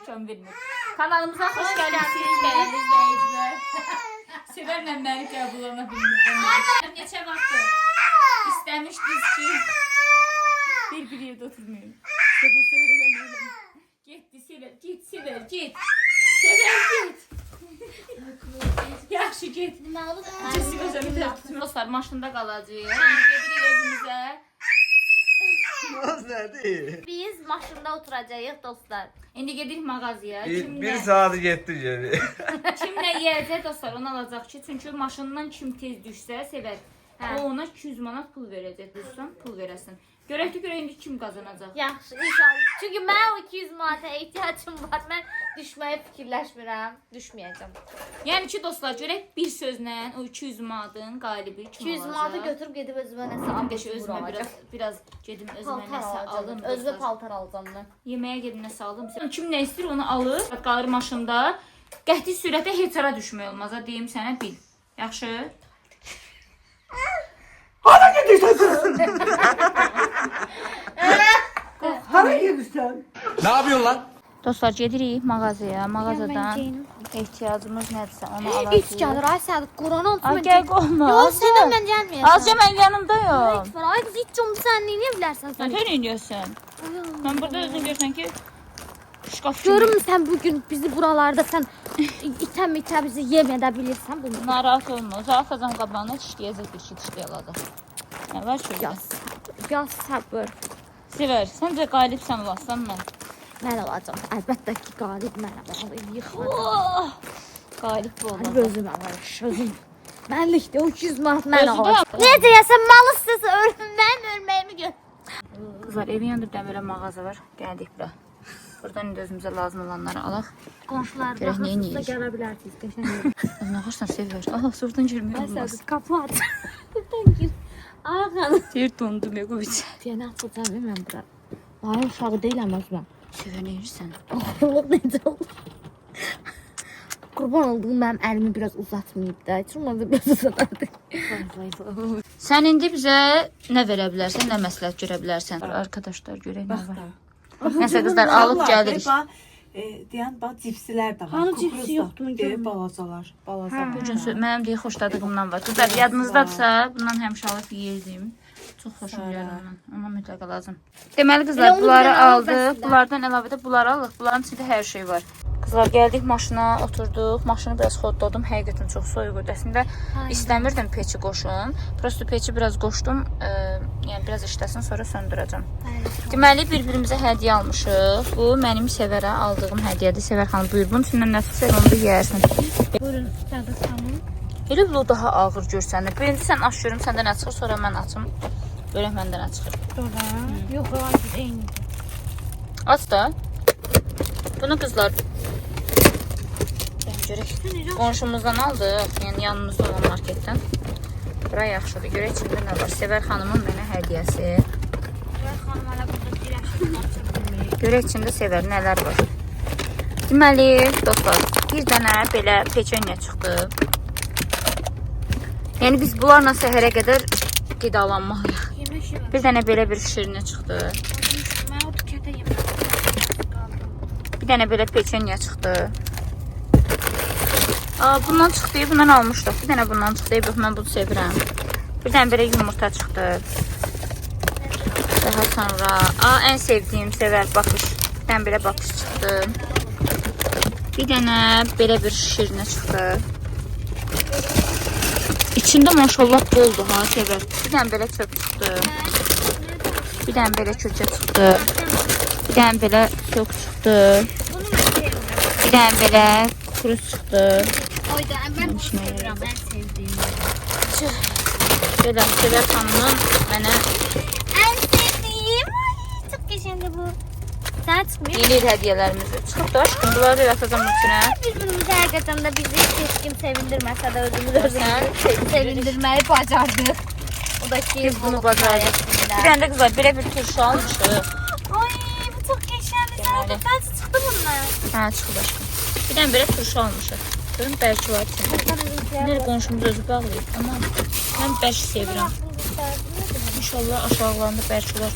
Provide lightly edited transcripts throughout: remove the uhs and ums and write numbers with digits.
imkan vermir. Kanalımıza xoş gəldiniz dəyərli izləyicilər. Sevərlə məni qəbul olana bilmirəm. Neçə vaxtdır istəmişdiniz ki, bir yerdə oturmayın. Getdi, Sevər, git, Sevər, git. Sevər, git. Yaxşı, get. Dostlar, maşında qalacaq. Gedirik evimizə. Naz nədir? Biz maşında oturacağıq dostlar. İndi gedirik mağazaya. Bir saat getdi geri. Kim nə yeyəcək dostlar, onu alacaq ki, çünki maşından kim tez düşsə, Sevər. O ona 200 manat pul verəcək. Düşsən, pul verəsin. Görək indi kim qazanacaq. Yaxşı, inşallah. Çünki mən o 200 manata ehtiyacım var. Mən düşməyi fikirləşmirəm. Düşməyəcəm. Yəni ki, dostlar, görək bir sözlə o 200 manatın qalibi kim 200 olacaq? manatı götürüb gedib özümə nəsə alıb Özümə biraz gedim özümə nəsə alım. Özümə paltar alacağım mən. Yeməyə gedim nəsə alım. Kim nə istəyir onu alır. Qalır maşında. Qəti sürətə heç ara düşmək olmaz. Deyim sənə bil. Yaxşı? Hara gidiyorsun? Hara gidiyorsun? Ne yapıyorsun lan? Dostlar, gedirik mağazaya. Mağazadan ehtiyacımız nədirsə onu alacağıq. Heç gəlir, ay Sədik, Quran olsun. Ay, gəl qolma. Yox, səndən mən gəlməyəcəm. Azca mən yanımdayım. Ay qız, heç cümlə sən neyini bilərsən sən? Nətər ediyorsun? Mən burada özün görsən ki, şkaf Görürmüsən bugün bizi buralarda sən itə bizi yem edə bilirsən bunu. narahat olma. Uzaq kazan qabağına çişləyəcək bir şey çişləyəcək. Nə var şöyle? Yaz səbir. Sevər, səncə qalibsən olasam mən. Mən olacam. Əlbəttə ki, qalib mənəm. Yıxma. Qalib bu Hadi olacaq. özümə var, özüm. Mənlikdə o 200 manat mən Özü də- alacam. Necə yasən malısınız, mənim ölməyimi gör. Qızlar, evin yanında belə mağaza var. Gəldik bura. Buradan indi özümüzə lazım olanları alaq. Qonşular Görək nə baxırsınız da yeyək? gələ bilərsiniz. Qəşəng. Nə xoşsan Sevər? Aha, sordan girmək olmaz. Məsələn, qapı aç. Buradan gir. Ağam. Deyir dondum ya qoyucu. Yenə açacağam mən bura. Ay uşağı deyiləm özüm. Sevər, nə yürürsən? Allah necə olur? Qurban olduğum mənim əlimi biraz uzatmayıb da. Heç olmazsa biraz uzadardı. Sən indi bizə nə verə bilərsən, nə məsləhət görə bilərsən? Arkadaşlar, görək nə var. Nəsə qızlar, alıb gəlirik. Deyən bax cipslər də var. Hani cipsi yoxdur, görmürəm. Balacalar. Bu gün mənim deyə xoşladığımdan var. Qızlar, yadınızdadsa, bundan həmişə alıb yeyirdim. Çox xoşum gəlir ondan. Ona mütləq lazım. Deməli qızlar, Elə onu bunları bir dənə al aldıq. bəslə. Bunlardan əlavə də bunları alıq. Bunların içində hər şey var. Qızlar, gəldik maşına, oturduq. Maşını biraz xodladım. Həqiqətən çox soyuq idi. Əslində istəmirdim peçi qoşum. Prosto peçi biraz qoşdum. Yəni biraz işləsin, sonra söndürəcəm. Deməli, bir-birimizə hədiyyə almışıq. Bu mənim Sevərə aldığım hədiyyədir. Sevər xanım, buyur. Bunun içindən nəsə sev, onu da yeyərsən. Buyurun, Sədik xanım. Elə bu daha ağır görsənir. Birinci sən aç görüm, səndə nə çıxır, sonra mən açım. Görək məndə nə çıxır. Sonra. Yox, hayır, eyni. Aç da. Bunu qızlar görək. Qonşumuzdan aldıq. Yəni yanımızda olan marketdən. Bura yaxşıdır. Görək içində nə var. Sevər xanımın mənə hədiyyəsi. Sədik xanım hələ burada dirəşib açıb. Görək içində Sevər nələr var. Deməli, dostlar, bir dənə belə peçenya çıxdı. Yəni biz bunlarla səhərə qədər qidalanmalıyıq. Yemək yemək. Bir dənə belə bir şirinə çıxdı. Mən o tükətə yemək. Bir dənə belə peçenya çıxdı. Bundan çıxdı, bundan almışdıq. Bir dənə bundan çıxdı, yox mən bunu sevirəm. Bir dənə belə yumurta çıxdı. Daha sonra, ən sevdiyim Sevər bakış. Bir dənə belə bakış çıxdı. Bir dənə belə bir şirinə çıxdı. İçində maşallah boldu ha Sevər. Bir dənə belə çöp çıxdı. Bir dənə belə kökə çıxdı. Bir dənə belə sok çıxdı. Bir dənə belə kuru çıxdı. Oyda, mən sevirəm, mən sevdiyim. Belə Sevər xanımın mənə Ən sevdiyim. Ay, çox qəşəngdir bu. Sənə çıxmıyor. yeni il hədiyyələrimizi çıxıb da aşkım. Bunları da atacağım üstünə. Bir-birimizi həqiqətən də bizi heç kim sevindirməsə də özümüzü sevindirməyi bacardıq. O da ki, Biz bunu bacardıq. Bir dənə də qızlar belə bir turşu almışıq. Ay, bu çox qəşəngdir. Deməli. Sən çıxdı bundan. Hə, çıxıb aşkım. Bir dənə belə turşu almışıq. Görün, bəlkə var içində. Nədir qonşumuz özü bağlayıb. Amma mən bərk sevirəm. İnşallah aşağılarında bərk olar.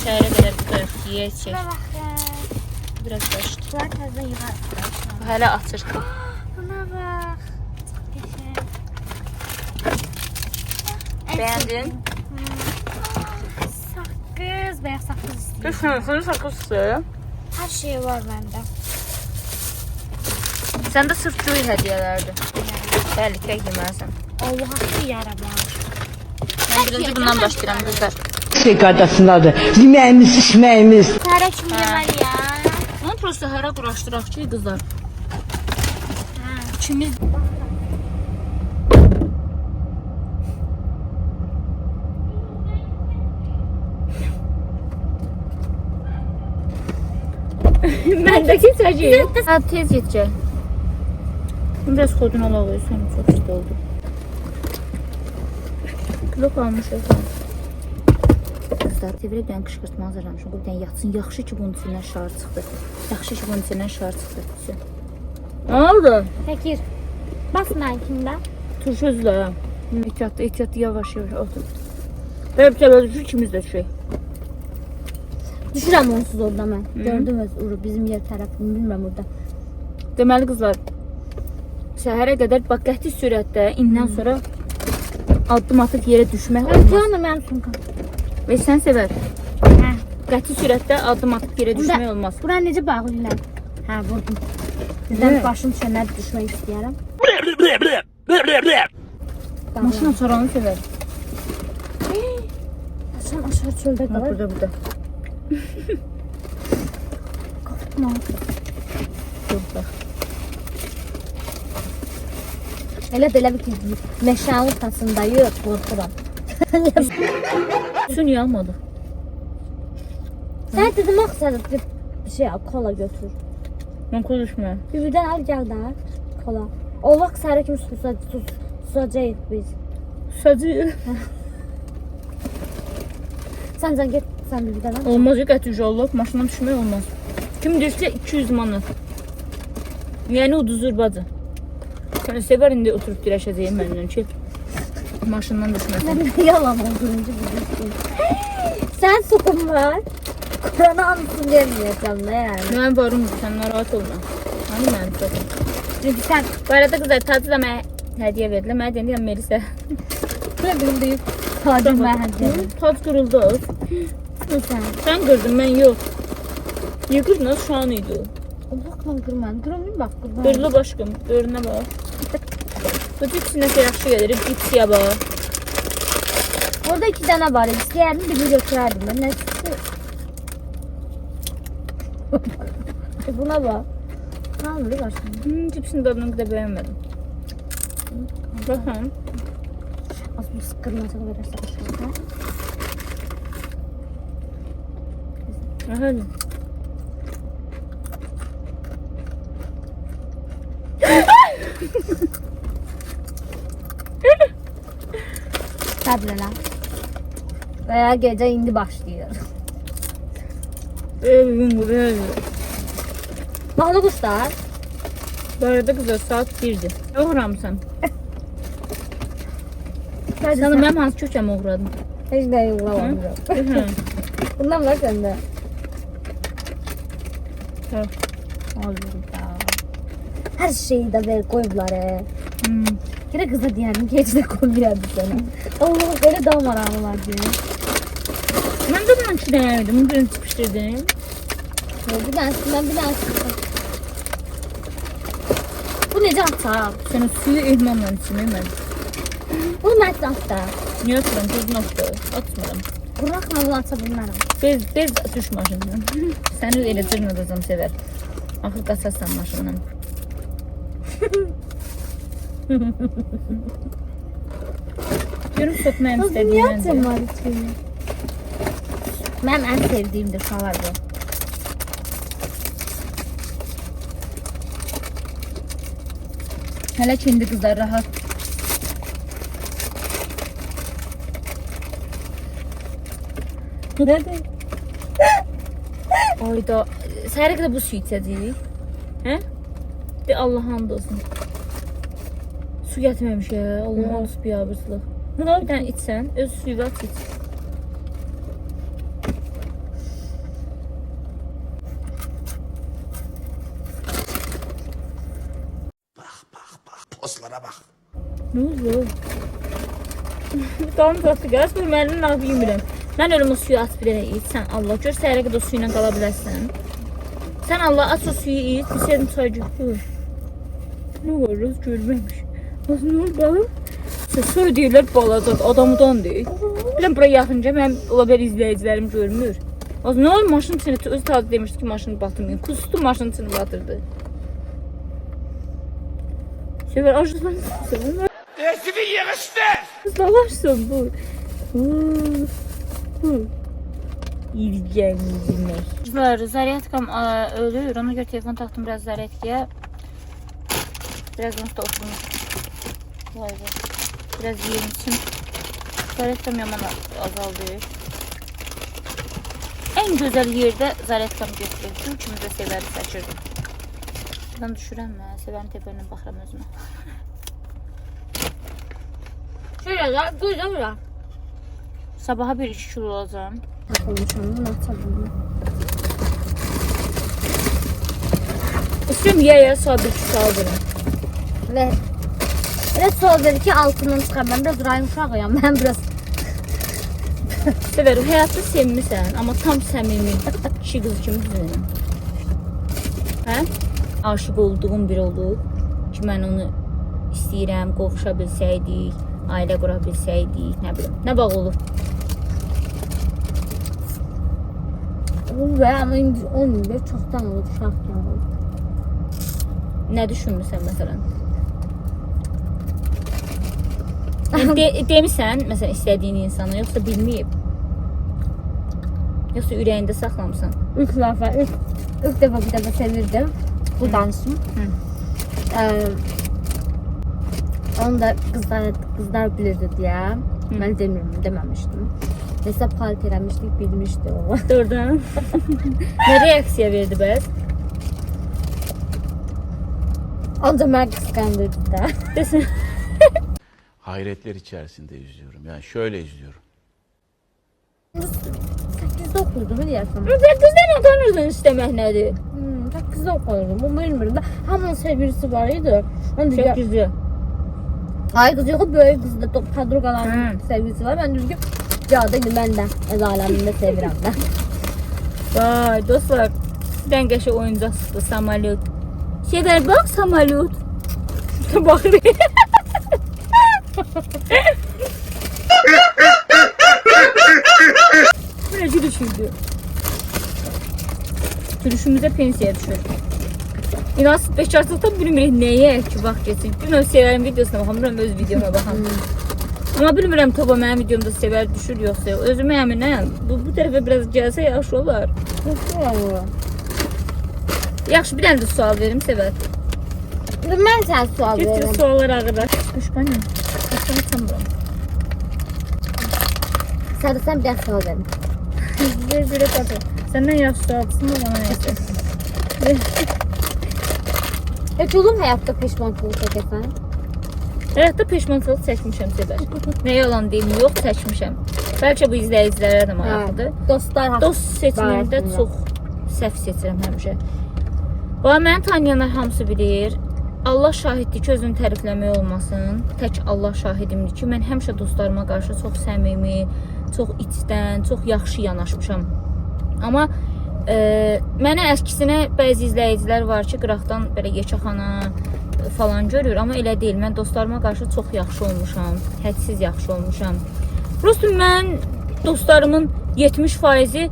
Səhərə qədər budayıq, yeyəcək. Biraz qaçdı. Bunlar təzədən yığar. Hələ açır. Buna bax. Qəşəng. Bəyəndin? Saqqız, bəyaz saqqız istəyirəm. Səni sakızdır. Hər şey var məndə. Səndə sırf göy hədiyyələrdir. Bəli, kək yeməlisən. Allah haqqı yiyərəm ya. Mən birinci bundan başlayıram qızlar. Şey qaydasındadır. Yeməyimiz, içməyimiz. Səhərə kimi yeməliyəm. Onu prosta hara quraşdıraq ki, qızlar. İkimiz Məndəki çəkir. Ha, tez yetəcək. Biraz xodun ala qoysan, çox isti oldu. Kilo qalmışıq. Qızlar, tevrə bir dənə qışqırtma hazırlamışım. Bu bir dənə yatsın. Yaxşı ki, bunun içindən şar çıxdı. Yaxşı ki, bunun içindən şar çıxdı. Nə oldu? Təkir. Basma kimdə? Turşu özlə. Ehtiyatlı, yavaş, otur. Böyle bir tane düşür, ikimiz də düşək. Düşürəm onsuz orada mən. Gördüm öz uru bizim yer tərəfini bilmirəm orada. Deməli qızlar, səhərə qədər bax qəti sürətdə indən sonra addım atıb yerə düşmək olmaz. Canım mənim sumkam. Və sən sevər. Hə. Qəti sürətdə addım atıb yerə düşmək olmaz. Bura necə bağlayırlar? Hə, vurdum. Birdən başım düşənlər düşmək istəyərəm. Maşın açaranı sevər. Sən aşağı çöldə Bax, qalır. burada. Qorxma. Dur, bax. Elə də elə bir ki, meşənin ortasındayıq, qorxuram. Su niyə almadı? Sən dedim axı bir şey al, kola götür. Mən konuşmuyorum. Bir-birdən al gəl də, kola. O vaxt səhərə kimi susacağıq biz. Sacı. Sən get, sən bir-birdən al. Olmaz ya, qəti Allah, maşından düşmək olmaz. Kim düşsə 200 manat. Yəni uduzur bacı. Sən sevər indi oturub dirəşəcəyim məndən ki, maşından düşməsin. Mən yalan olduğuncu bilirsin. Sən sokum var. Kur'an'a anısın vermeyeceğim ne yani. Mən varım, sən narahat olma. Hani mənim sokum. Çünki sən, bu arada qızlar, tacı da mənə hədiyyə verdilər. Mənə deyəm Melisə. Ne bileyim deyip tacım ben hediye. Tac qırıldı. Sen. Sən qırdın, mən yox. Yıqırdın, az şan idi o. Allah'tan kırman. Kırmayayım bak kırman. Qırılı başqım, dörünə bax. Bu cipsinə yaxşı gəlir, cipsiyə bax. Orada 2 tane var. İsteyerim birini götürerdim. Ben ne çıktı? Buna bak. Ne var şimdi? Cipsin dadını da bəyənmədim. Baxın. Az bir sıkılmasa verirsen aşağıda. Hadi. Sabır lan. Veya gece indi başlıyor. Evin buraya. Bağlı kuşlar. Bu arada qızlar, saat 1-dir. Oğuramsan. Sana mən hansı kökəm oğuradım? Hiç de yollamadım. Hı? Bundan var sende. Hə. Alıyorum da. Her şeyi de ver koydular. Yine kıza diyelim ki hiç de koymuyordu sana. Allah böyle daha maramı var diyor. Mən də bundan 2 dənə yedim, bunu birini çıpışdırdım. Bir tanesinden bir tanesi. Bu nece atar? Sən o suyu elmamla içməyim mən. Bunu ben atar. Niyə atıram, tozunu atdı. Atmıram. Bırakma bunu atabilmem. Bez atış maşından. Səni elə cırnadacam sevər. Axır qaçarsan maşından. Görüm sokmayım Niye istədiyim atın mənzərə. var içinde? Benim en sevdiğimdir şalar bu. Hələ ki indi qızlar rahat. Nerede? Ayda, səhərə qədər bu su içəcəyik. Hə? De Allah hamd olsun. Su gətirməmiş ya. Allah hamd olsun biabırçılıq. Bir dənə içsən, öz suyu aç iç. Nə oldu? Qanım qatı qaz, bu mənim nə yemirəm. Mən ölüm o suyu at bir dənə iç, sən Allah gör, səhərə qədər o su ilə qala bilərsən. Sən Allah aç o suyu iç, bilsəydin çay götür. Nə var, az görməmiş. Az nə olur balım? Sonra deyirlər balacadır, adamdan deyil. Biləm, bura yaxınca mənim ola bilər izləyicilərim görmür. Az nə olur, maşının içində, öz tadı demişdi ki, maşını batırmayın. Kustu maşının içini batırdı. Sever, acıdan Resmi yığıştı. Dalarsın bu. İlgənilmək. Kızlar, zaryadkam ölür. Ona görə telefon taktım biraz zaryadkaya. Biraz onu da oturmuş. Vay be. Biraz yiyeyim için. Zaryadkam yaman azaldı. En güzel yerde zaryadkam götürür. Çünkü de severi seçirdim. Buradan düşürəm mən. Severin tepeline baxıram özümə. Şöyle lan, güzel lan. Sabaha bir 2 kilo olacağım. Konuşalım, atalım. İstəyirəm yeyə saat 2 kaldırım. Ve evet sol verir ki altından çıkar. Ben biraz rahim uşağıyam. Ben biraz Severim, həyatı sevmirsən, amma tam səmimi, kişi qız kimi düzənəm. Hə? Aşıq olduğum biri olub ki, mən onu istəyirəm, qovuşa bilsəydik, ailə qura bilsəydik, nə bilim, nə bağ olur. ve ama indi 10 yıl çoktan oldu uşaqken oldu. Nə düşünmüsən məsələn? Yəni demisən, məsələn, istədiyin insana, yoxsa bilməyib? Yoxsa ürəyində saxlamısan? İlk defa bir defa sevirdim. Bu dansım. Onu da kızlar bilirdi diye. Ben dememiştim. Neyse palit eləmişdik, bilmişdi o. Doğrudan. Nə reaksiya verdi bəs? Ancaq mən qısqandırdı da. Desin. Hayretler içerisinde izliyorum. Yani şöyle izliyorum. 8'de okurdum biliyorsun. Qızdan utanırdın istəmək nədir? 8'de okurdum. Bunu bilmirdim de. Hamının sevgilisi var idi. Çox güzel. Ay kız yok, böyle kız da kadrogaların sevgilisi var. Ben düzgün ya dedim ben de ez aleminde sevirəm de. Vay dostlar, sizdən qəşəng oyuncaq çıxdı, samolyot. Sever bak samolyot. Baxır. Böyle gülüşüydü. Gülüşümüzə pensiya düşür. İnas bekarlıqdan bilmirik nəyə ki vaxt geçsin. Bilmirəm Sevərin videosuna baxamıram, öz videoma baxam. Amma bilmirəm Toba mənim videomda Sevər düşür yoxsa. Özümə əminəm. Bu tərəfə biraz gəlsə yaxşı olar. Yaxşı, bir dənə də sual verim Sevər. Ben sen sual Getir veririm. suallar ağırlar. Kuşkanı. Kuşkanı tanımıram. Sen bir dənə sual verim. Ver katı. Səndən yaxşı sualsın da bana neyse. Heç olur həyatda peşmançılıq çəkəsən? Həyatda peşmançılıq çəkmişəm Sevər. Nə yalan deyim, yox çəkmişəm. Bəlkə bu izləyicilərə də maraqlıdır. Dostlar haqqında. Dost seçimində Barəsində. çox səhv seçirəm həmişə. Və məni tanıyanlar hamısı bilir. Allah şahiddir ki, özünü tərifləmək olmasın. Tək Allah şahidimdir ki, mən həmişə dostlarıma qarşı çox səmimi, çox içdən, çox yaxşı yanaşmışam. Amma mənə əksinə bəzi izləyicilər var ki, qıraqdan belə yekəxana falan görür, amma elə deyil. Mən dostlarıma qarşı çox yaxşı olmuşam, hədsiz yaxşı olmuşam. Prosto mən dostlarımın 70%-i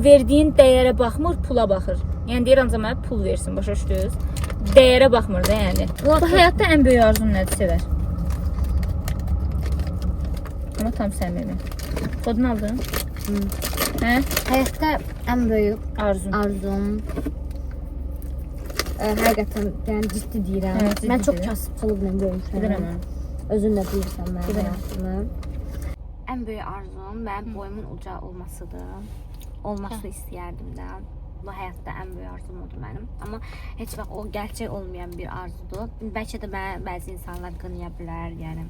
verdiyin dəyərə baxmır, pula baxır. Yəni deyir ancaq mənə pul versin, başa düşdünüz? Dəyərə baxmır da yəni. Bu həyatda ən böyük arzum nədir Sevər? Amma tam səmimi. Kodunu aldın? Hə? Həyatda ən böyük Arzum. arzum. Həqiqətən yəni ciddi deyirəm. Evet, ciddi Mən çox deyirəm. kasıbçılıqla böyümüşəm. Bilirəm mən. Özün də bilirsən mənim Bilirəm. həyatımı. Ən böyük arzum mənim boyumun uca olmasıdır. Olmasını istəyərdim də. Bu həyatda ən böyük arzum odur mənim. Amma heç vaxt o gerçək olmayan bir arzudur. Bəlkə də bəzi insanlar qınaya bilər, yəni.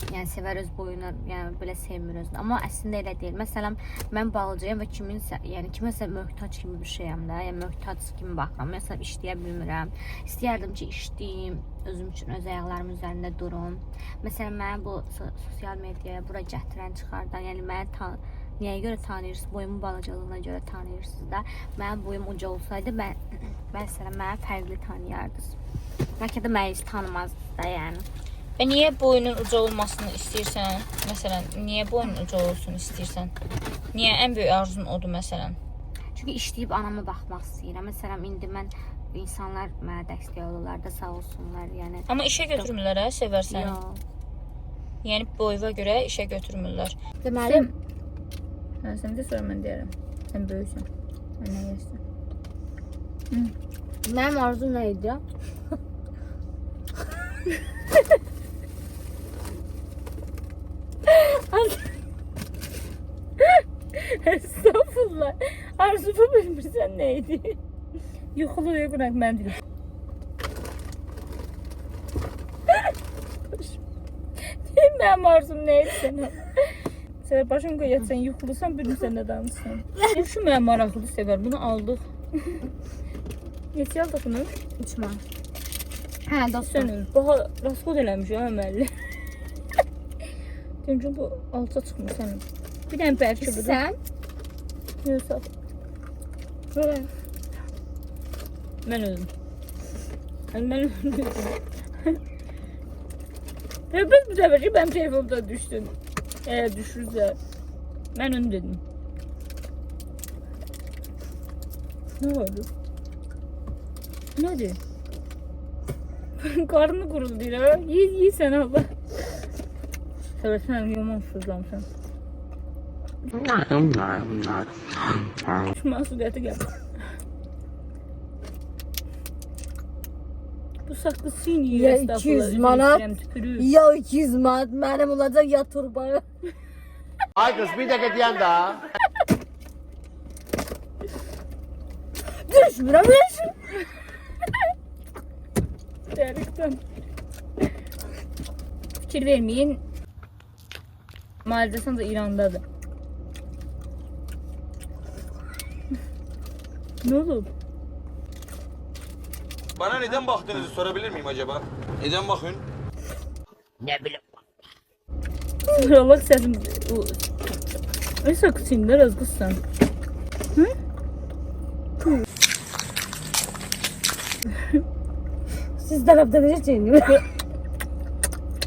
yəni sevər öz boyunu, yəni belə sevmir özünü. Amma əslində elə deyil. Məsələn, mən balaca və kiməsə möhtac kimi bir şeyəm də, yəni möhtac kimi baxıram. Məsələn, işləyə bilmirəm. İstəyərdim ki, işləyim, özüm üçün öz ayaqlarımın üzərində durum. Məsələn, mənə bu sosial mediaya bura gətirən, çıxardan, yəni mənə nəyə görə tanıyırsınız? Boyumun balacalığına görə tanıyırsınız da. Mənim boyum uca olsaydı, məsələn, mənə fərqli tanıyardınız. Bəlkə də məni heç tanımazdınız da, yəni. Və niyə boyunun uca olmasını istəyirsən? Məsələn, niyə boyunun uca olsun istəyirsən? Niyə ən böyük arzun odur məsələn? Çünki işləyib anama baxmaq istəyirəm. Məsələn, indi mən insanlar mənə dəstək olurlar da, sağ olsunlar, yəni. Amma işə götürmürlər, hə, sevərsən. Yox. Yəni boyuna görə işə götürmürlər. Deməli, Sən də sonra mən deyərəm. Sən böyüksən. Mən nə yersən? mənim arzum nə idi? Estağfurullah. Arzumu bilmirsən nə idi? Yuxuluya qıraq mən deyim. Mənim arzum nə idi sənə? Sevər başım qoyat, sən yuxulusan, bilmirsən nə danışsan. Şu mənim maraqlı sevər, bunu aldıq. Neçə aldıq bunu? 3 manat. Hə, dostum. Sən baha rasxod eləmiş ha əməlli. Çünki bu alça çıxmır sənin. Bir dənə bərki budur. Sən? Yox, sağ ol. Mən özüm. Mən özüm. Biz bu dəfə ki, mənim telefonumda düşdün. Eğer düşürsə, mən onu dedim. Ne oldu? Nədir? Karnını quruldu ya. Ye sən Allah. Səbəsən yaman sızlamsan. Şu məsuliyyəti gəl. Bu saqqız siyini Ya 200 manat. Ya 200 manat mənim olacaq ya turbanı. Ay kız bir dakika diyen daha. Düşmürəm, düşmürəm. Dərikdən. Fikir verməyin. Maalesef de İran'dadır. Ne oldu? Bana neden baktığınızı sorabilir miyim acaba? Neden bakıyorsun? Sıralık sesim... Ne sakısın biraz kız sen? Hı? Siz tarafta bir şey mi?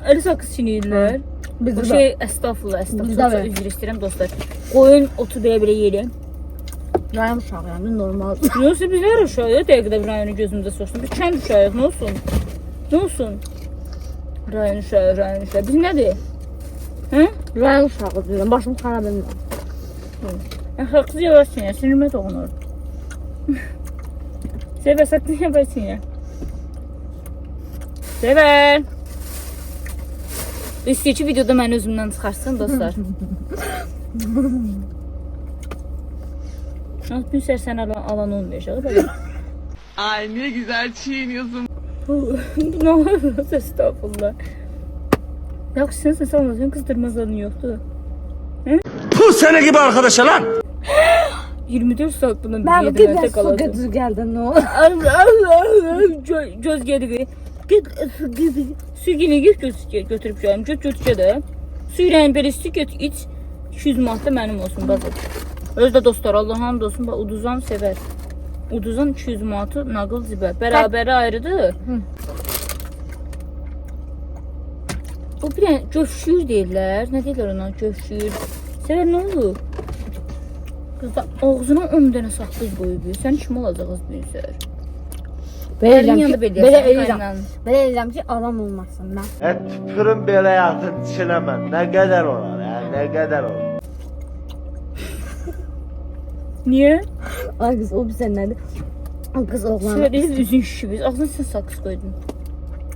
Ali sakız çiğnəyirlər. Biz Bu de. şey estağfurullah, Biz de estağfurullah. be. Üzr istəyirəm dostlar. Qoyun otu belə yeyirəm. Rayım uşağı yani normal. Yoxsa biz nə uşağıyıq? Dəqiqdə bir rayonu gözümüzdə soxsun. Biz kənd uşağıyıq, nə olsun? Nə olsun? Rayon uşağı, rayon uşağı. Biz nədir? Hə? Rayım uşağı diyorum. Başım xarab edin. Haqsız yavaş çiğnə, sinirmə toxunur. Sevər, sakın yavaş çiğnə. Sevər. İstəyir ki, videoda məni özümdən çıxarsın, dostlar. Bir sərsən alan olmayacaq. Ay ne güzel çiğniyorsun. Ne olur, estağfurullah. Yaxşı, sən salmasın, qızdırmazların yoxdur. Puh sene gibi arkadaşa lan. 24 saat bundan Ben bir bir yediməkdə su qalacaq. götür geldin ne olur. Göz gedir. Su yine götürüb gələm. Götür də. Su ilə belə isti götür iç. 200 manat da mənim olsun bazar. Özdə dostlar, Allah'ın hamd olsun. Bax, uduzan sevər. Uduzan 200 manatı naqıl zibə. Bərabəri ayrıdır. O bir dənə göfşüyür deyirlər. Nə deyirlər ona? Göfşüyür. Sevər, nə olur? Qız da ağzına 10 dənə saqqız qoyub. Sən kim olacaqız büyüsər? Böyle Belə ki adam olmasın ben. Et fırın böyle yatır düşünemem. Ne kadar olur yani ne kadar olur. Niyə? Ay kız o bize nerede? Ay kız oğlan. Sevər, üzün şişib. Ağzına sən saqqız qoydun.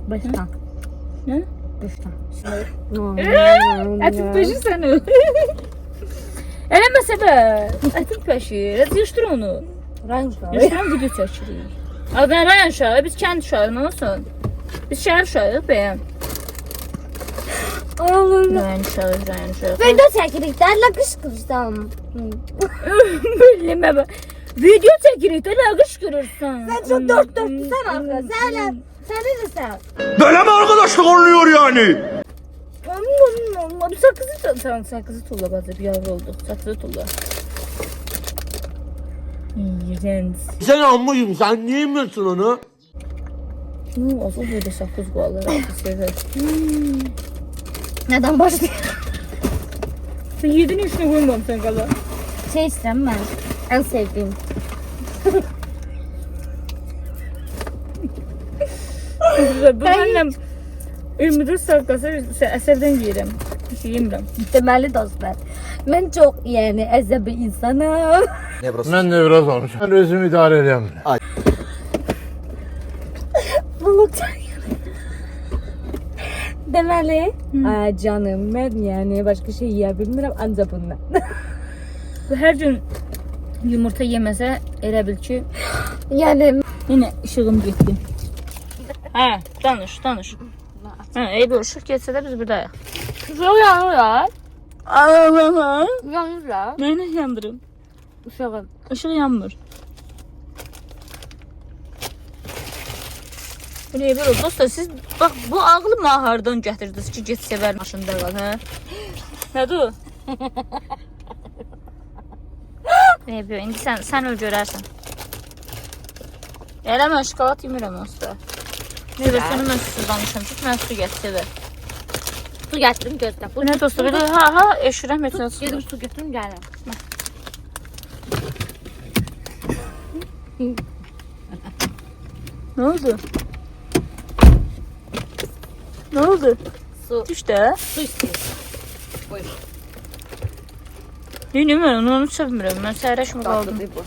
Baştan. Nə? Baştan. Ətin peşir sən o. Eləmə Sevər. Ətin peşir. Yığışdır onu. Rayım uşağı. Yığışdıran video çəkirik. Ben rayon uşağı, biz kənd uşağı, nə olsun? Biz şəhər uşağıyıq bəyəm. Allah'ım. Ürəyin uşağı, ürəyin uşağı. Video çəkirik də, nə qışqırırsan? Bilmə bə. Video çəkirik də nə qışqırırsan? Sən çox dörtlüsən axı. Sən necəsən? Böyle mi arkadaşlık oluyor yani? Sakızı tulla bacı, bir yavru oldu. Sakızı tulla. İğrenç. Sen ammayım sen niye yemiyorsun onu? Azı böyle sakız qoyarlar, artıq sevər. Nədən başlayır? Sən yedin üstünə qoymamısan qala. Şey istəyirəm mən. Ən sevdiyim. Bu məndən 24 saat qalsa əsərdən yeyirəm. Heç yemirəm. Deməli dostlar. Mən çox yəni əzəbi insanım. Ben de biraz olmuşum. Ben özümü idare edeyim. Deməli, canım mən yəni başqa şey yeyə bilmirəm ancaq bundan. Bu hər gün yumurta yeməsə elə bil ki, Yəni yenə işığım getdi. Hə, danış. Hə, eybi işıq getsə də biz buradayıq. uşaq yanır ya. Allah'ım. Yanır ya. Nəyinə yandırım? Uşağım. Işıq yanmır. Bu ne böyle dostlar, siz bak bu ağlı hardan gətirdiniz ki, get sevər maşında qal, hə? Nədir? Ne böyle, indi sən öl görərsən. Eləmə, şokolad yemirəm usta. Ne böyle, səni mən susuz danışam, çünki mən su get sevər. Su gətirim gözlə. Bu ne dostlar, böyle ha, eşirəm, heç nə Gedim su. su götürüm gəlirəm. Ne oldu? Ne oldu? Su. Düş de. Su istəyir. Buyur. Neyim ben onu sevmirəm. Mən səhərəşim qaldım. Bu.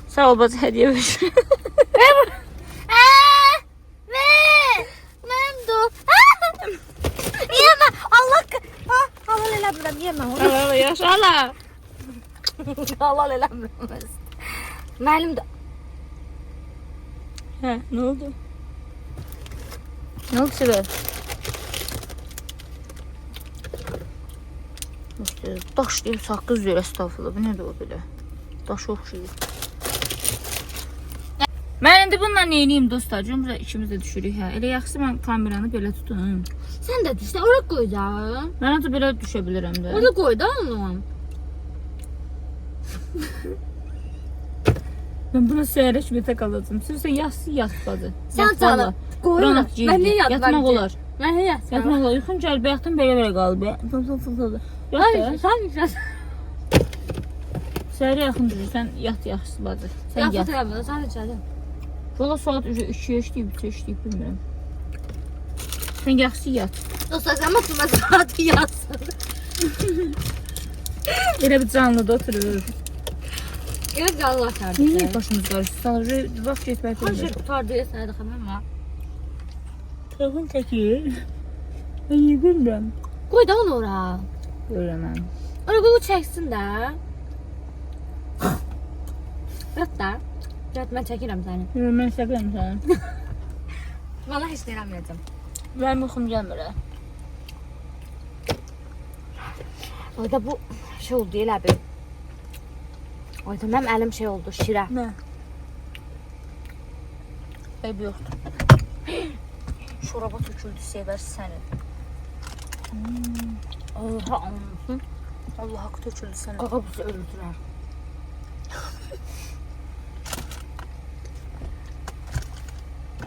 Sağ ol bacı, hediyə ver. Mənim də. Yemə. Allah. Halal eləmirəm, yemə onu. Ala yaşa ala. Halal eləmirəm. Mənim də. Hə, ne oldu? Ne oldu Sibel? İşte daş deyib saqqız ver, estağfurullah. Bu nədir o belə? Daş oxşuyur. Mən indi bununla neyniyim dostlar? Cümlə ikimiz də düşürük hə. Elə yaxşı mən kameranı belə tutum. Sən də düşdə, ora qoy da. Mən ancaq belə düşə bilirəm də. Orada qoy da onu. Mən buna səhərə kimətə qalacam. Sən yaxşı yat bacı. Sən Yat canım. valla. Qoy. Buranaq Mən niyə geydi. yatmam Yatmaq ki? olar. Mən nə yatmam? Yatmaq olar. Yuxun gəl, bayaqdan belə qalıb. Yat Hayır, da. sən yat. Səhərə yaxın durur. Sən yat yaxşı bacı. Sən Yat yat. eləmə, sən içəlim. Valla saat 2'ye işləyib, 3'e işləyib, bilmirəm. Sən yaxşı yat. Dostlar, sən matımaz saati yatsın. Elə bir canlıda oturur. Yox, Allah kardeşim. Niyə başımız qarışdı? Sadəcə vaxt getmək Hoş bilmir. pardon, sənə də xəbər var. Telefon çəkir. Mən bilmirəm. Qoy da onu ora. Görürəm mən. Ora qoy, çəksin də. Yat da. Yat, mən çəkirəm səni. Mən istəyirəm səni. Valla heç nə eləməyəcəm. Mənim yuxum gəlmir. Orada bu şey oldu, elə bir. Orada mənim əlim şey oldu, şirə. Nə? Eybi yoxdur. Şoraba töküldü, sevər səni. Allah anlasın. Allah haqqı töküldü səni. Qaqa bizi öldürər.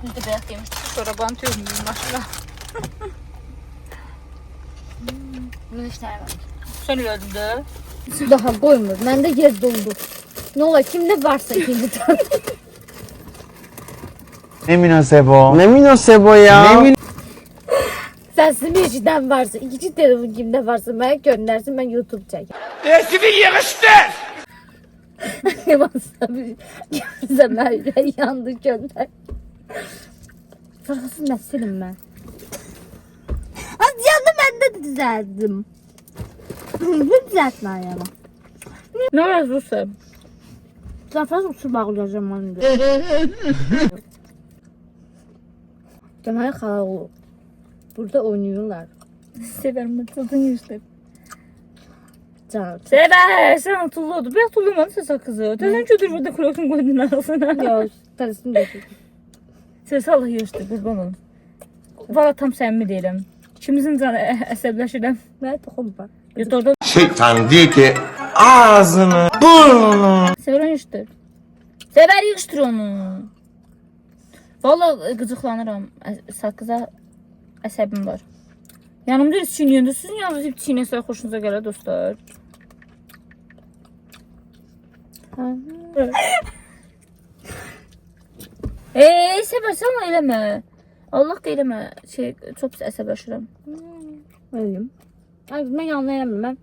Biz də bəyək demişdik, şorabanı tökməyim maşına. Mən heç nə eləmədim. Sən öldün də. Daha qoymur, məndə yer doldu. Nə olar, kimdə varsa ikinci tane. Ne münasebo? Ne münasebo ya? Səsimi eşidən varsa, ikinci telefon kimdə varsa mənə göndərsin, mən YouTube çəkəm. Resmi yığıştır! Varsa bir görürsə mən ürək yandı göndər. Sarxasız məsilim mən. Az yandı, mən də düzəldim. Bu düzəltmə ayağıma. Nə yazırsan? Zafraz uçur bağlayacağım mən indi. Deməli xala olub. Burada oynayırlar. Severim tadını yırtır. Can. Sever, sen tulludur. Bir tullamadı sakızı. Sen götür burada kurotun koydun ağzına. Yok, tanesini götür. Ses Allah yırtır, qurban olun. Valla tam səmimi deyirəm. İkimizin canı əsəbləşirəm. Mən toxunma. Yutarda Şeytan diyor ki ağzını burnunu. Sever yırtır. Sever yırtır onu. Valla qıcıqlanıram. Sakıza əsəbim var. Yanımda çiğniyəndə sizin yanınızda çiğnəsə xoşunuza gələr dostlar. Seversən ama eləmə. Allah da eləmə. Çox pis əsəbləşirəm. Öyleyim. Ay, mən yanına eləmirəm. Mən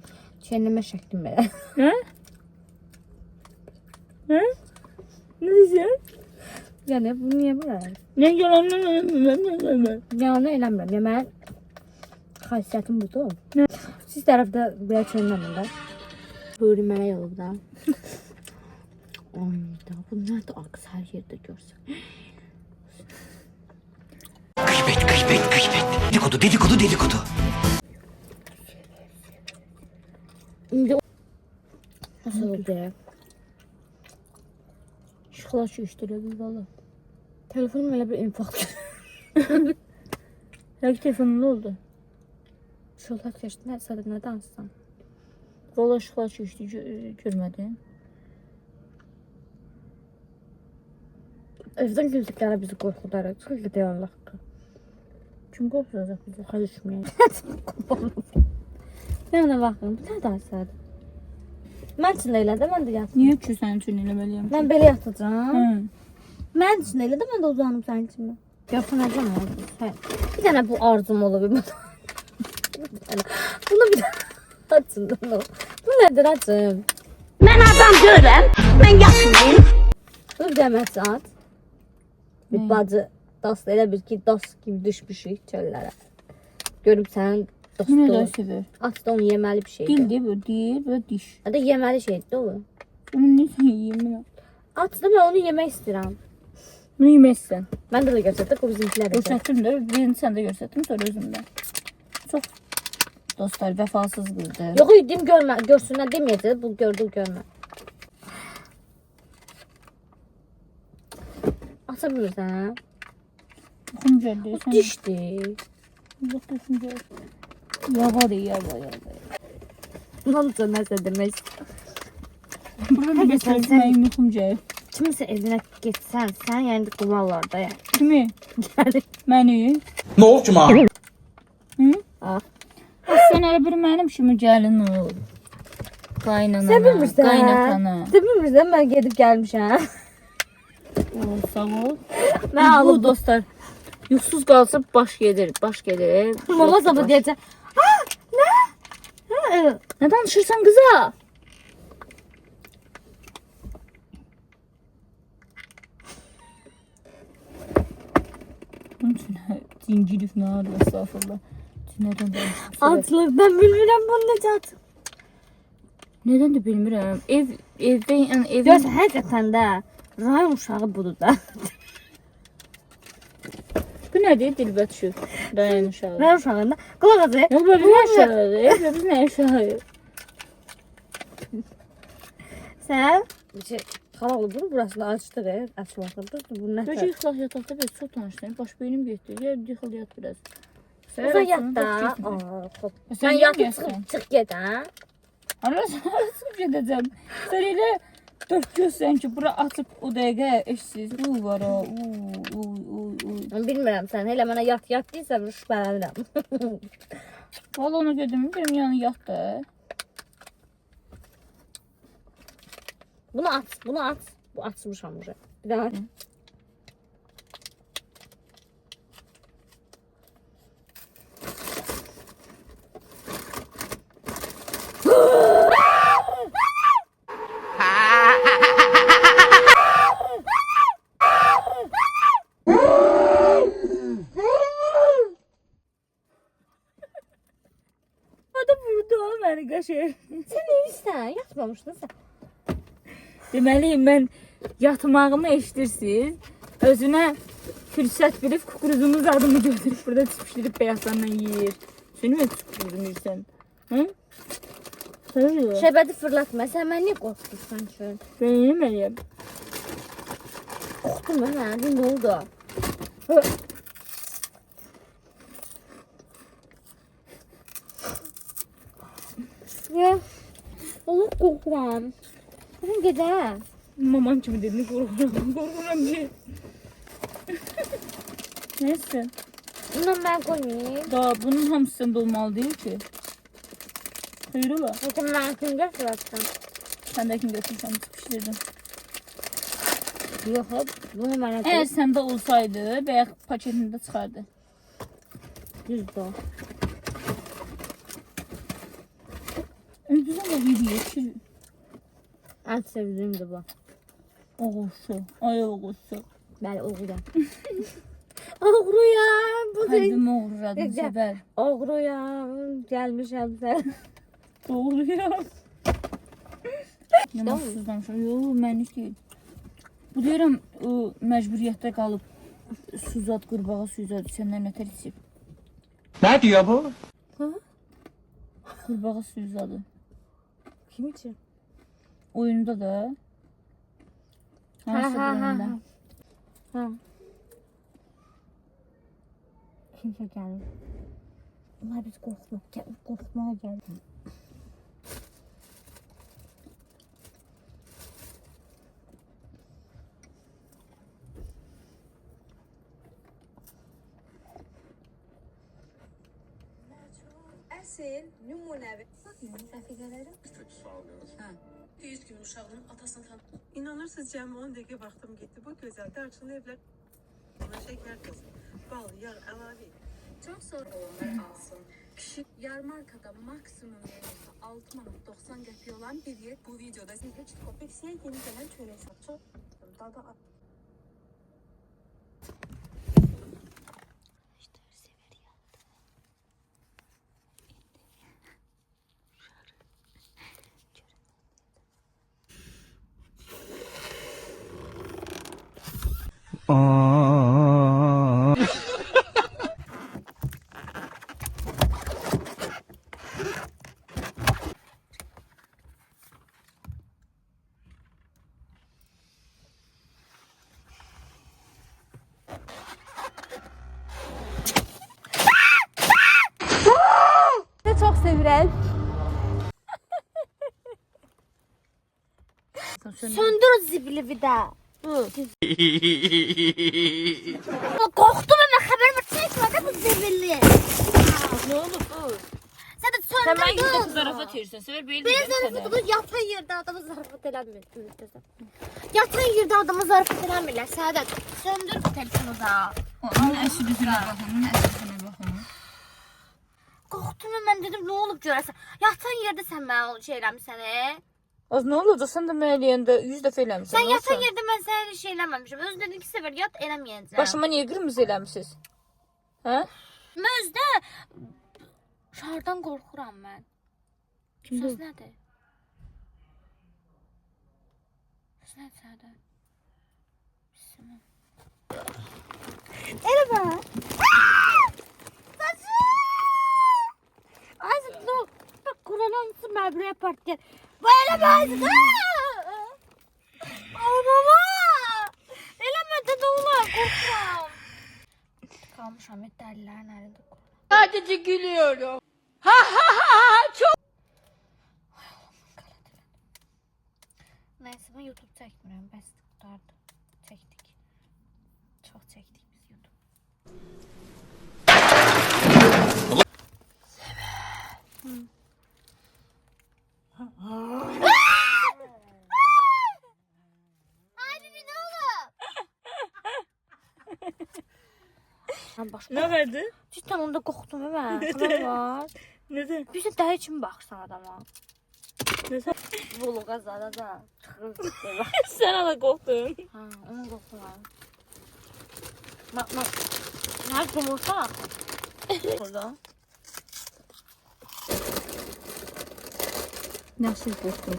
çiğnəmə şəklim belə. Hə? Hə? Nə deyirsən? Yəni, bu niyə belə? Nə gələn? Yanına eləmirəm. Yəni, mən xasiyyətim budur. Nə? Siz tərəfdə belə çiğnəmin də. Huri mənə yolub da. Ay da, bu nədir ağız hər yerdə görsən. Dedikodu. İndi nasıl oldu? Şıxlar çüşdürəbil valla. Telefonum elə bir infarkt. Həqiqi telefonun nə oldu? Şolat keçdi, nə sədə nə danışsan? Valla şıxlar çüşdü, görmədin. Evdən güldüklərə bizi qorxudaraq. Çox gidiyorlar. Kim qorxuzacaq bizi? Karışmayın. Ben de bakıyorum. Bu ne danışsadı? Ben için elə də, mən də yatdım. Niyə ki sənin üçün eləməliyəm? Mən belə yatacağım. Hı. Mən için elə də, mən də uzanım sənin için. Yapınacağım ya. Bir tane bu arzum olabilir. Bunu bir açın. Bu nedir açın? Ben adam görürüm. Ben yapmayayım. Bunu bir demək at. Bir bacı dost elə bir ki dost gibi düşmüşük çöllərə. Görüb sənin Bu nə də dostun. sever? At da onu yeməli bir şeydir. Dil deyil, bu deyil və diş. Adı yeməli şeydir o. Bunu necə yiyeyim mən? At da mən onu yemək istəyirəm. Bunu yeməksən. Mən də göstərdik, o bizimkilər də. Göstərdim də, birini sən də göstərdim, sonra özüm də. Çox dostlar, vəfasız qızdır. Yox, dedim görmə, görsünlər deməyəcək, bu gördü görmə. Aça bilirsən? Yoxum gəldi. Bu dişdir. Yoxum gəldi. Yavadır, yavadır. Nanca nəsə demək. Burada göstərdim, yoxum gəldi. Kimisə evinə getsən, sən yəni qumarlar da yəni. Kimi? Yəni. Məni? Ne oldu ki bana? Hı? Ah. Sən elə bir mənim kimi gəlin ol. Qaynanana, Sən bilmirsən. qaynatana. Sən bilmirsən, mən gedib gəlmişəm. Sağ ol. Mən Bu alıb dostlar, yuxsuz qalsa baş gedir, baş gedir. mama sabah deyəcək. Nə? Hə? Nə danışırsan qıza? Zincirif nə adı, estağfurullah. Nədən danışırsan? Acılıqdan bilmirəm bunu necə atım. Nədən də bilmirəm. Evdə, yəni evin... Görsən, həqiqətən də rayon uşağı budur da. Bu nədir? Dilbət şu. Rayon uşağı. Rayon uşağında qulaq azı. Yox, bu biz nə uşağıdır? Biz nə uşağıyıq? Sən xala olub bunu burasında açdıq, açmaqdır. Bu nə? Bəlkə yıxılaq yataqda biz çox danışdın. Baş beynim getdi. Yıxıl yat biraz. Sən yat da. Sən yatıb çıx get ha. Arasın gedəcəm. Sən elə dörd gözsən ki, bura açıb o dəqiqə eşsiz. Uy var o. Mən bilmirəm sən elə mənə yat deyirsən, şübhələnirəm. Valla ona gedim, benim yanı yat da. Bunu at. Bu açmışam buraya. Bir daha aç. Hadi burada ol məni qaşır. Sən neysən? Yatmamışdın sən. Deməli, mən yatmağımı eşidirsiniz. Özünə fürsət verib kukuruzumuz adımı götürüb burada çipişdirib beyazlarla yiyir. Seni mi tutuyorsun? Hı? Hayır. Şəbəti fırlatma. Sən məni niyə qorxdursan ki? Ben yemeliyim. Qorxdun mu mən? Nə oldu? Ya. Olur qorxuram. Bugün gecə. Maman kimi dedin korkuram diye. Neyse. Bundan mən qoymayayım. Daha bunun hamısında olmalı değil ki. Hayır ola. Zaten mən kimdə fırlatsan. Sen de kim götürsen pişirdin. Yox, bunu mənə Eğer qoy. sende olsaydı veya paketinde çıkardı. Düzdür. Güzel o video ki. Ən sevdiyimdir bu. Oğuşu. Ay oğuşu. Bəli, oğruyam. Oğruyam. Bu deyil. Kalbimi uğradım sever. Oğruyam. Gəlmişəm sən. Doğru ya. Yamansızlamışım. Yo, mənlik deyil. Bu deyirəm, o məcburiyyətdə qalıb suzat, qurbağa suza düşənlər nətər içib. Ne diyor bu? Qurbağa suzadı. Kim üçün? Oyunda da. Hansı oyunda? Ha. Kimsə gəlir. Bunlar biz qorxmağa gəldik. Əsl, nümunəvi. Rəfiqələrim. Hə. 100 gün uşağının atasını tanı. İnanırsınız cəmi 10 dəqiqə vaxtım getdi. Bu gözəl darçınlı evlər. Buna şəkər tozu, bal, yağ əlavə. Çox zor olanlar alsın. Kişi yarmarkada maksimum yerində 6 manat 90 qəpik olan bir yer bu videoda. Heç Kopeksiyə yeni gələn çörək satı. Dadı Çox sevirəm. Söndür o zibili bir də. Qorxdum mən xəbər ver çəkmədə bu zibili. Ne oldu bu? Sən də Sen ben söndürdün. gidip zarafat yersin. Sever değil Ben zarafat yatan yerdə adamı zarafat eləmir. Yatan yerdə adamı zarafat eləmirlər. Səadət, söndür bu telefonu da. Onun əsrüsünə baxın, onun əsrüsünə baxın. Qorxdum mən dedim nə olub görəsən. Yatan yerdə sən mənə şey eləmisən. Az nə olacaq? Sən də mənə eləyəndə 100 dəfə eləmişsən. Sən yatan yerdə mən sənə şey eləməmişəm. Öz dedin ki, səfər yat eləməyəcəm. Başıma niyə qırmızı eləmişsiniz? Hə? Mən özdə şardan qorxuram mən. Söz nədir? Söz nədir Səadət? Bismillah. Elə bax. Ay dur. Bak Kur'an'ın məbrəyə partiya. Belə bax. Baba. Eləmədə nə olar? Qorxuram. Qalmışam dəllərin əlində. Sadece gülüyorum. Neyse ben YouTube çekmiyorum. Bəs tutardı. Çektik. Çok çektik biz YouTube. Ne verdi? Cidden onda qorxdum mən. Xəbər var. Neden? Bir də dəli kimi baxsan adama. Neden? Vloga zada da çıxır. Sen ala korktun. Ha, onu qorxuram. Bak. Nerede yumurta? Orada. Nasıl korktun?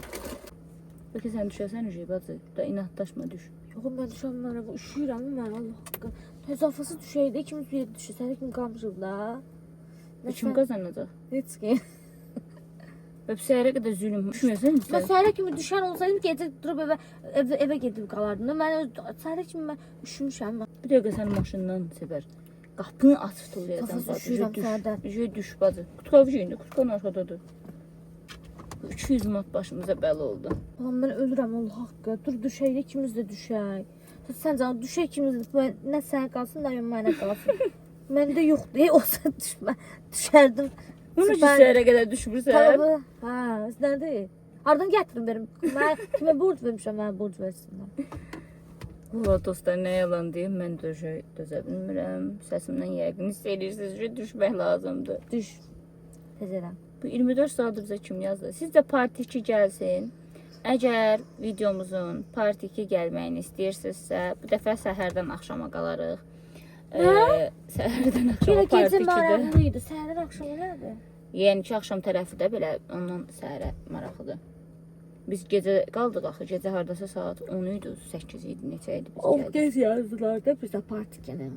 Peki sen düşersen şey bazı da inatlaşma düş. Yox, mən düşənlərə bu üşüyürəm mən Allah haqqı. Tezafası düşəydə ikimiz bir yerdə düşür. Səni kim qalmışıq da? Kim qazanacaq? Heç ki. Öp səhərə qədər zülm. Düşmüyorsun Mən sən? səhərə kimi düşən olsaydım gecə durub evə gedib qalardım. Mən səhərə kimi mən üşümüşəm. Bir dəqiqə sənin maşından Sevər. Qapını açıb tulayacam. Qafası üşüyürəm səhərdən. Düş bacı. Kutkav şeyində, kutkanın arxadadır. 200 mat başımıza bəla oldu. Lan mən ölürəm Allah haqqı. Dur düşək, ikimiz də düşək. Sən canım düşək ikimiz də. Nə sən qalsın, nə mənə qalsın. Məndə yoxdur. Olsa düşərdim. Bunu ki səhərə qədər düşmürsən. Hə, nədir? Hardan gətirim verim? Mən kimə borc vermişəm, mənə borc versinlər. Valla dostlar, nə yalan deyim, mən dözə bilmirəm. Səsimdən yəqin hiss edirsiniz ki, düşmək lazımdır. Düş. Tez edəm. Bu 24 saatdır bizə kim yazdı? Sizcə Part 2 gəlsin. Əgər videomuzun Part 2 gəlməyini istəyirsinizsə, bu dəfə səhərdən axşama qalarıq. Səhərdən axşama Yenə Part gecə 2-də. maraqlıydı. Səhərdən axşama nədir? Yəni ki, axşam tərəfi də belə ondan səhərə maraqlıdır. Biz gecə qaldıq axı, gecə hardasa saat 10 idi, 8 idi, neçə idi biz gəldik. Gez yazdılar da bizə Part 2-ni.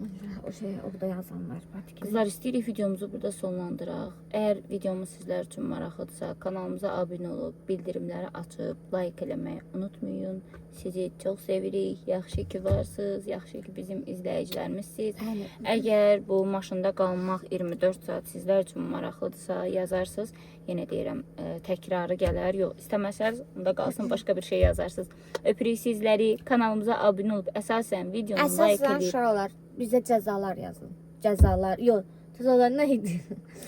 O şey, orada yazanlar Part 2-ni. Qızlar, istəyirik videomuzu burada sonlandıraq. Əgər videomuz sizlər üçün maraqlıdırsa, kanalımıza abunə olub, bildirimləri açıb, like eləməyi unutmayın. Sizi çox sevirik. Yaxşı ki varsınız, yaxşı ki bizim izləyicilərimizsiniz. Əgər bu maşında qalmaq 24 saat sizlər üçün maraqlıdırsa, yazarsınız. Yenə deyirəm, təkrarı gələr. Yox, istəməsəz, onda qalsın, başqa bir şey yazarsınız. Öpürük sizləri. Kanalımıza abunə olub, əsasən videonu like Əsasən edib. uşaqlar bizə cəzalar yazın. Cəzalar. Yox, cəzalar nə idi?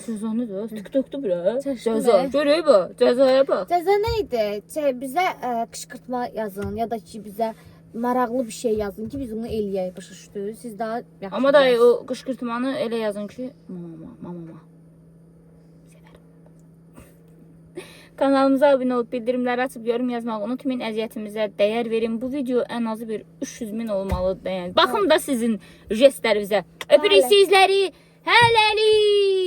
Sözanıdır, TikTok'dur bura. Çəşmə. Cəza, görək bu, cəzaya bax. Cəza nə idi? Bizə qışqırtma yazın ya da ki bizə maraqlı bir şey yazın ki biz onu eləyək, başa düşdünüz? Siz daha yaxşı. Amma da o qışqırtmanı elə yazın ki, mama. Kanalımıza abunə olub, bildirimləri açıb, yorum yazmağı unutmayın. Əziyyətimizə dəyər verin. Bu video ən azı bir 300.000 olmalıdır. Yəni. Baxın da sizin jestlərinizə. Öpürük sizləri. Hələlik.